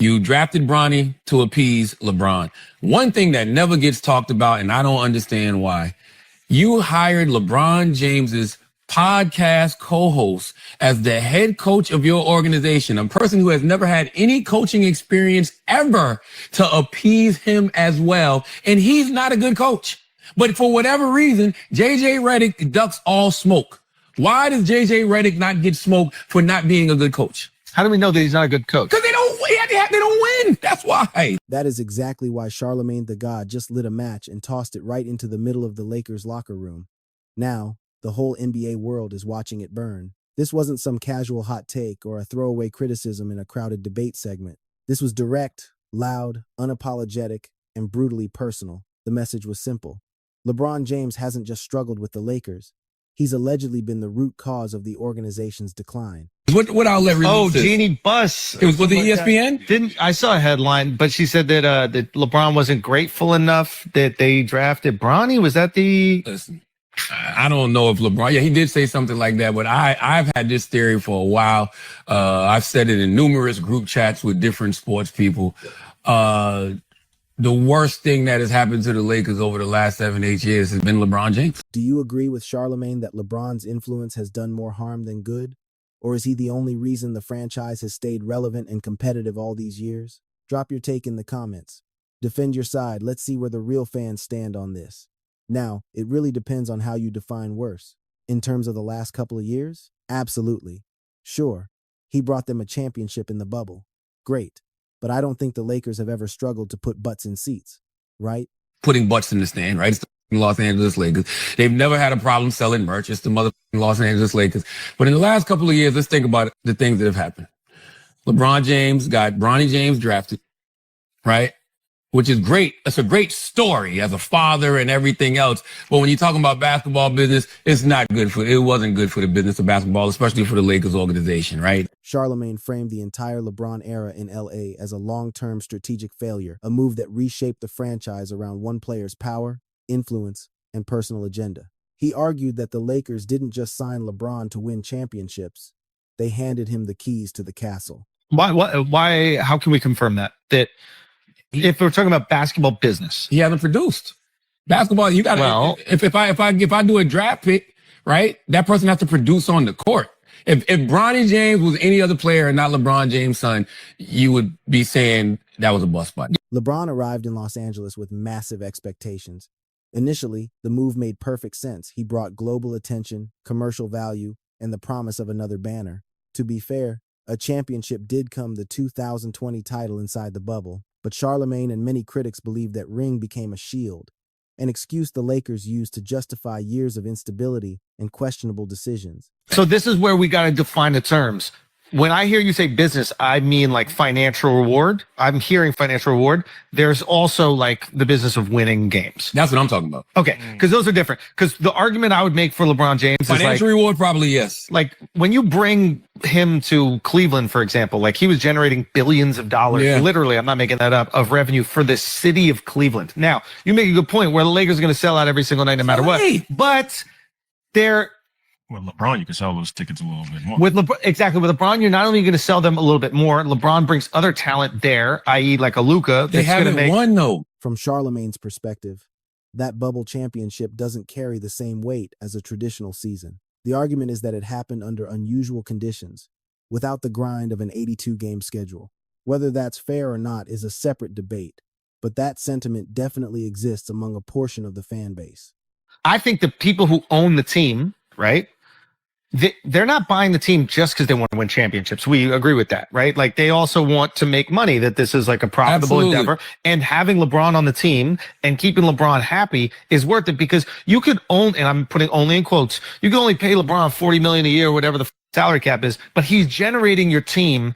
You drafted Bronny to appease LeBron. One thing that never gets talked about, and I don't understand why, you hired LeBron James's podcast co-host as the head coach of your organization, a person who has never had any coaching experience ever, to appease him as well. And he's not a good coach. But for whatever reason, JJ Redick ducks all smoke. Why does JJ Redick not get smoked for not being a good coach? How do we know that he's not a good coach? Because they don't win. That's why. That is exactly why Charlamagne the God just lit a match and tossed it right into the middle of the Lakers locker room. Now, the whole NBA world is watching it burn. This wasn't some casual hot take or a throwaway criticism in a crowded debate segment. This was direct, loud, unapologetic, and brutally personal. The message was simple. LeBron James hasn't just struggled with the Lakers. He's allegedly been the root cause of the organization's decline. What outlet released this? Jeanie Buss. It was with the ESPN? I saw a headline, but she said that that LeBron wasn't grateful enough that they drafted Bronny. Was that the... Listen, I don't know if LeBron, yeah, he did say something like that, but I've had this theory for a while. I've said it in numerous group chats with different sports people. The worst thing that has happened to the Lakers over the last 7-8 years has been LeBron James. Do you agree with Charlamagne that LeBron's influence has done more harm than good? Or is he the only reason the franchise has stayed relevant and competitive all these years? Drop your take in the comments. Defend your side. Let's see where the real fans stand on this. Now, it really depends on how you define worse. In terms of the last couple of years? Absolutely. Sure, he brought them a championship in the bubble. Great. But I don't think the Lakers have ever struggled to put butts in seats, right? Putting butts in the stand, right? It's the Los Angeles Lakers. They've never had a problem selling merch. It's the mother Los Angeles Lakers. But in the last couple of years, let's think about the things that have happened. LeBron James got Bronny James drafted, right? Which is great. It's a great story as a father and everything else. But when you're talking about basketball business, it wasn't good for the business of basketball, especially for the Lakers organization, right? Charlamagne framed the entire LeBron era in LA as a long-term strategic failure, a move that reshaped the franchise around one player's power, influence, and personal agenda. He argued that the Lakers didn't just sign LeBron to win championships. They handed him the keys to the castle. Why, how can we confirm that? That if we're talking about basketball business, he hasn't produced basketball. You got to, well, if I do a draft pick, right, that person has to produce on the court. If Bronny James was any other player and not LeBron James' son, you would be saying that was a bust button. LeBron arrived in Los Angeles with massive expectations. Initially, the move made perfect sense. He brought global attention, commercial value, and the promise of another banner. To be fair, a championship did come, the 2020 title inside the bubble. But Charlamagne and many critics believe that ring became a shield, an excuse the Lakers used to justify years of instability and questionable decisions. So this is where we got to define the terms. When I hear you say business, I mean like financial reward. I'm hearing financial reward. There's also like the business of winning games. That's what I'm talking about. Okay, because those are different. Because the argument I would make for LeBron James is financial reward, probably yes. Like when you bring him to Cleveland, for example, like he was generating billions of dollars, literally, I'm not making that up, of revenue for the city of Cleveland. Now, you make a good point where the Lakers are going to sell out every single night no matter what. But they're... With LeBron, you can sell those tickets a little bit more. Exactly. With LeBron, you're not only going to sell them a little bit more, LeBron brings other talent there, i.e. like a Luka. They haven't won, though. From Charlamagne's perspective, that bubble championship doesn't carry the same weight as a traditional season. The argument is that it happened under unusual conditions, without the grind of an 82-game schedule. Whether that's fair or not is a separate debate, but that sentiment definitely exists among a portion of the fan base. I think the people who own the team, right? They're not buying the team just because they want to win championships. We agree with that, right? Like they also want to make money, that this is like a profitable endeavor. And having LeBron on the team and keeping LeBron happy is worth it, because you could and I'm putting only in quotes, you can only pay LeBron $40 million a year, whatever the salary cap is, but he's generating your team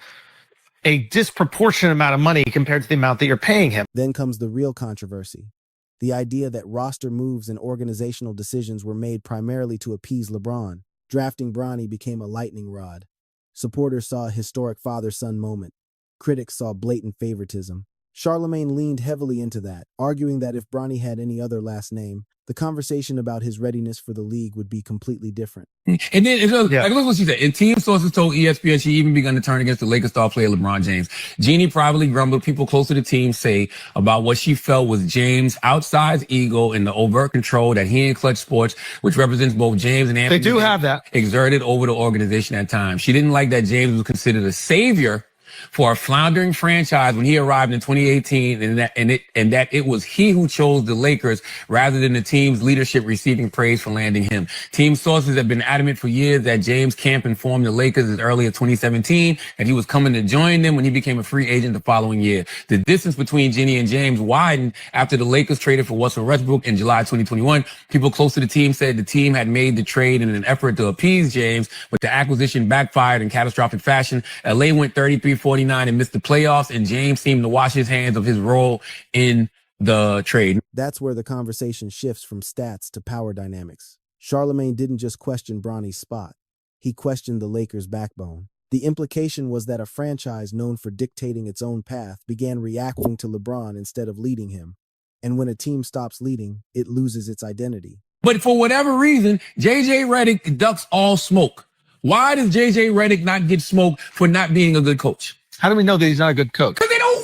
a disproportionate amount of money compared to the amount that you're paying him. Then comes the real controversy. The idea that roster moves and organizational decisions were made primarily to appease LeBron. Drafting Bronny became a lightning rod. Supporters saw a historic father-son moment. Critics saw blatant favoritism. Charlamagne leaned heavily into that, arguing that if Bronny had any other last name, The conversation about his readiness for the league would be completely different. And then, like, look what she said. And team sources told ESPN she even begun to turn against the Lakers star player LeBron James. Jeanie privately grumbled. People close to the team say about what she felt was James' outsized ego and the overt control that he and Clutch Sports, which represents both James and Anthony, they do have that, exerted over the organization at times. She didn't like that James was considered a savior for a floundering franchise when he arrived in 2018, and that it was he who chose the Lakers rather than the team's leadership receiving praise for landing him. Team sources have been adamant for years that James Camp informed the Lakers as early as 2017 that he was coming to join them when he became a free agent the following year. The distance between Jeanie and James widened after the Lakers traded for Russell Westbrook in July 2021. People close to the team said the team had made the trade in an effort to appease James, but the acquisition backfired in catastrophic fashion. LA went 33-49 and missed the playoffs, and James seemed to wash his hands of his role in the trade. That's where the conversation shifts from stats to power dynamics. Charlamagne didn't just question Bronny's spot. He questioned the Lakers' backbone. The implication was that a franchise known for dictating its own path began reacting to LeBron instead of leading him. And when a team stops leading, it loses its identity. But for whatever reason, JJ Redick ducks all smoke. Why does JJ Redick not get smoke for not being a good coach? How do we know that he's not a good coach? Because they don't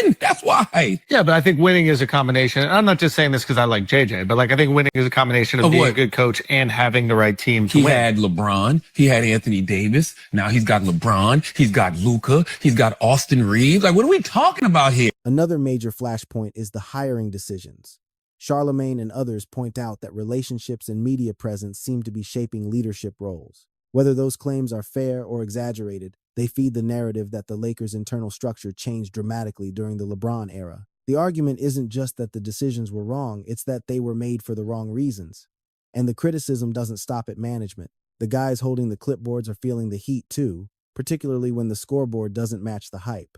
win. That's why. Yeah, but I think winning is a combination. I'm not just saying this because I like JJ, but like I think winning is a combination of being a good coach and having the right team to win. He had LeBron. He had Anthony Davis. Now he's got LeBron. He's got Luka. He's got Austin Reeves. Like, what are we talking about here? Another major flashpoint is the hiring decisions. Charlamagne and others point out that relationships and media presence seem to be shaping leadership roles. Whether those claims are fair or exaggerated, they feed the narrative that the Lakers' internal structure changed dramatically during the LeBron era. The argument isn't just that the decisions were wrong, it's that they were made for the wrong reasons. And the criticism doesn't stop at management. The guys holding the clipboards are feeling the heat too, particularly when the scoreboard doesn't match the hype.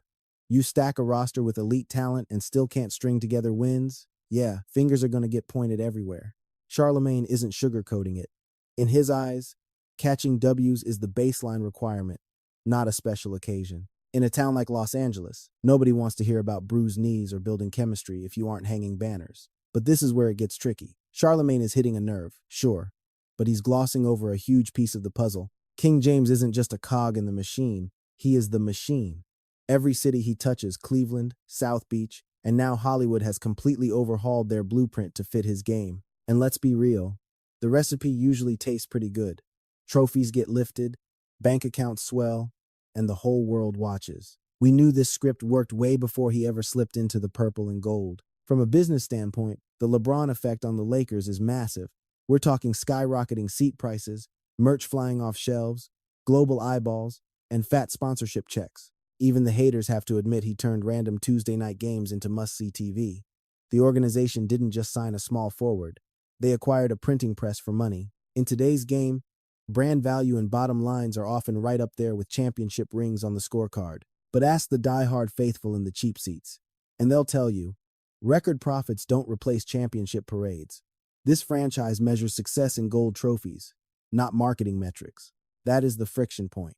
You stack a roster with elite talent and still can't string together wins? Yeah, fingers are going to get pointed everywhere. Charlamagne isn't sugarcoating it. In his eyes, catching W's is the baseline requirement, not a special occasion. In a town like Los Angeles, nobody wants to hear about bruised knees or building chemistry if you aren't hanging banners. But this is where it gets tricky. Charlamagne is hitting a nerve, sure, but he's glossing over a huge piece of the puzzle. King James isn't just a cog in the machine, he is the machine. Every city he touches, Cleveland, South Beach, and now Hollywood, has completely overhauled their blueprint to fit his game. And let's be real, the recipe usually tastes pretty good. Trophies get lifted, bank accounts swell, and the whole world watches. We knew this script worked way before he ever slipped into the purple and gold. From a business standpoint, the LeBron effect on the Lakers is massive. We're talking skyrocketing seat prices, merch flying off shelves, global eyeballs, and fat sponsorship checks. Even the haters have to admit he turned random Tuesday night games into must-see TV. The organization didn't just sign a small forward. They acquired a printing press for money. In today's game, brand value and bottom lines are often right up there with championship rings on the scorecard. But ask the die-hard faithful in the cheap seats, and they'll tell you, record profits don't replace championship parades. This franchise measures success in gold trophies, not marketing metrics. That is the friction point.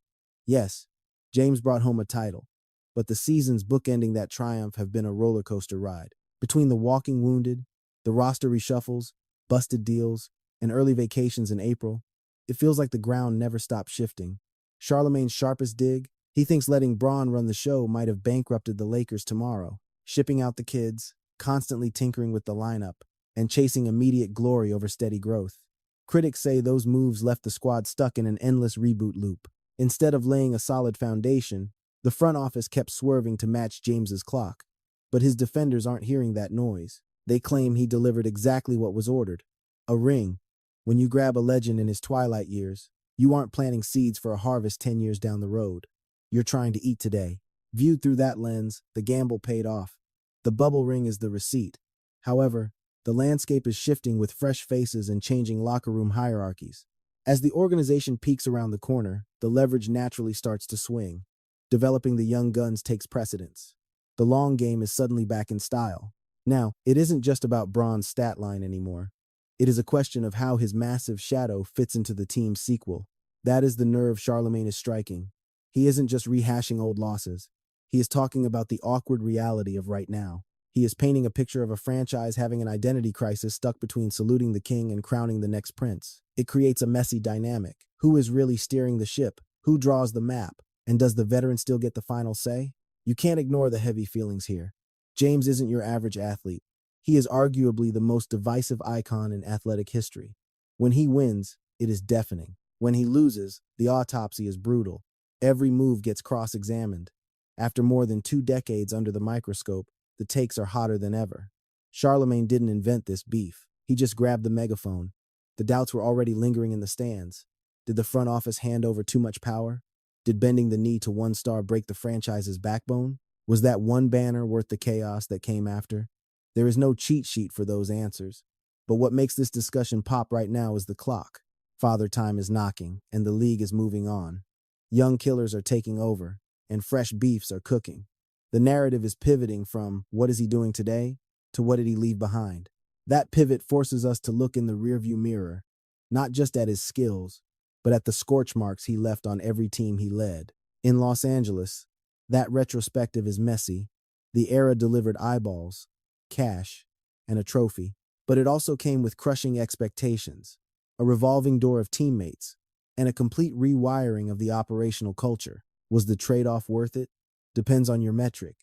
Yes, James brought home a title, but the seasons bookending that triumph have been a roller coaster ride. Between the walking wounded, the roster reshuffles, busted deals, and early vacations in April, it feels like the ground never stopped shifting. Charlamagne's sharpest dig, he thinks letting Bron run the show might have bankrupted the Lakers tomorrow, shipping out the kids, constantly tinkering with the lineup, and chasing immediate glory over steady growth. Critics say those moves left the squad stuck in an endless reboot loop. Instead of laying a solid foundation, the front office kept swerving to match James's clock. But his defenders aren't hearing that noise. They claim he delivered exactly what was ordered. A ring. When you grab a legend in his twilight years, you aren't planting seeds for a harvest 10 years down the road. You're trying to eat today. Viewed through that lens, the gamble paid off. The bubble ring is the receipt. However, the landscape is shifting with fresh faces and changing locker room hierarchies. As the organization peaks around the corner, the leverage naturally starts to swing. Developing the young guns takes precedence. The long game is suddenly back in style. Now, it isn't just about Bron's stat line anymore. It is a question of how his massive shadow fits into the team's sequel. That is the nerve Charlamagne is striking. He isn't just rehashing old losses. He is talking about the awkward reality of right now. He is painting a picture of a franchise having an identity crisis stuck between saluting the king and crowning the next prince. It creates a messy dynamic. Who is really steering the ship? Who draws the map? And does the veteran still get the final say? You can't ignore the heavy feelings here. James isn't your average athlete. He is arguably the most divisive icon in athletic history. When he wins, it is deafening. When he loses, the autopsy is brutal. Every move gets cross-examined. After more than 2 decades under the microscope, the takes are hotter than ever. Charlamagne didn't invent this beef. He just grabbed the megaphone. The doubts were already lingering in the stands. Did the front office hand over too much power? Did bending the knee to one star break the franchise's backbone? Was that one banner worth the chaos that came after? There is no cheat sheet for those answers. But what makes this discussion pop right now is the clock. Father Time is knocking, and the league is moving on. Young killers are taking over, and fresh beefs are cooking. The narrative is pivoting from what is he doing today to what did he leave behind. That pivot forces us to look in the rearview mirror, not just at his skills, but at the scorch marks he left on every team he led. In Los Angeles, that retrospective is messy. The era delivered eyeballs, cash, and a trophy, but it also came with crushing expectations, a revolving door of teammates, and a complete rewiring of the operational culture. Was the trade-off worth it? Depends on your metric.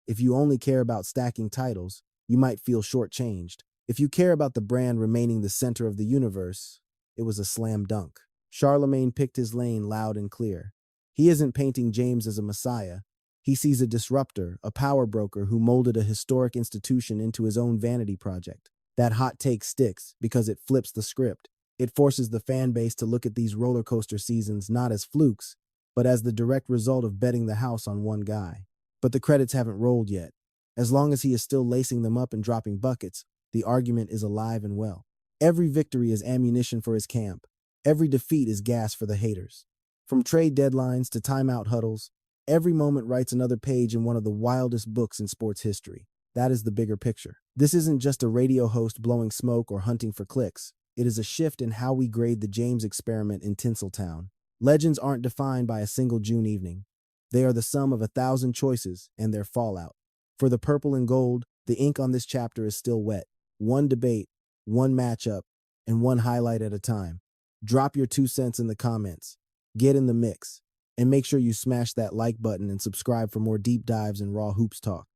If you only care about stacking titles, you might feel shortchanged. If you care about the brand remaining the center of the universe, it was a slam dunk. Charlamagne picked his lane loud and clear. He isn't painting James as a messiah. He sees a disruptor, a power broker who molded a historic institution into his own vanity project. That hot take sticks because it flips the script. It forces the fan base to look at these roller coaster seasons not as flukes, but as the direct result of betting the house on one guy. But the credits haven't rolled yet. As long as he is still lacing them up and dropping buckets, the argument is alive and well. Every victory is ammunition for his camp. Every defeat is gas for the haters. From trade deadlines to timeout huddles, every moment writes another page in one of the wildest books in sports history. That is the bigger picture. This isn't just a radio host blowing smoke or hunting for clicks. It is a shift in how we grade the James experiment in Tinseltown. Legends aren't defined by a single June evening. They are the sum of 1,000 choices and their fallout. For the purple and gold, the ink on this chapter is still wet. One debate, one matchup, and one highlight at a time. Drop your 2 cents in the comments. Get in the mix. And make sure you smash that like button and subscribe for more deep dives and raw hoops talk.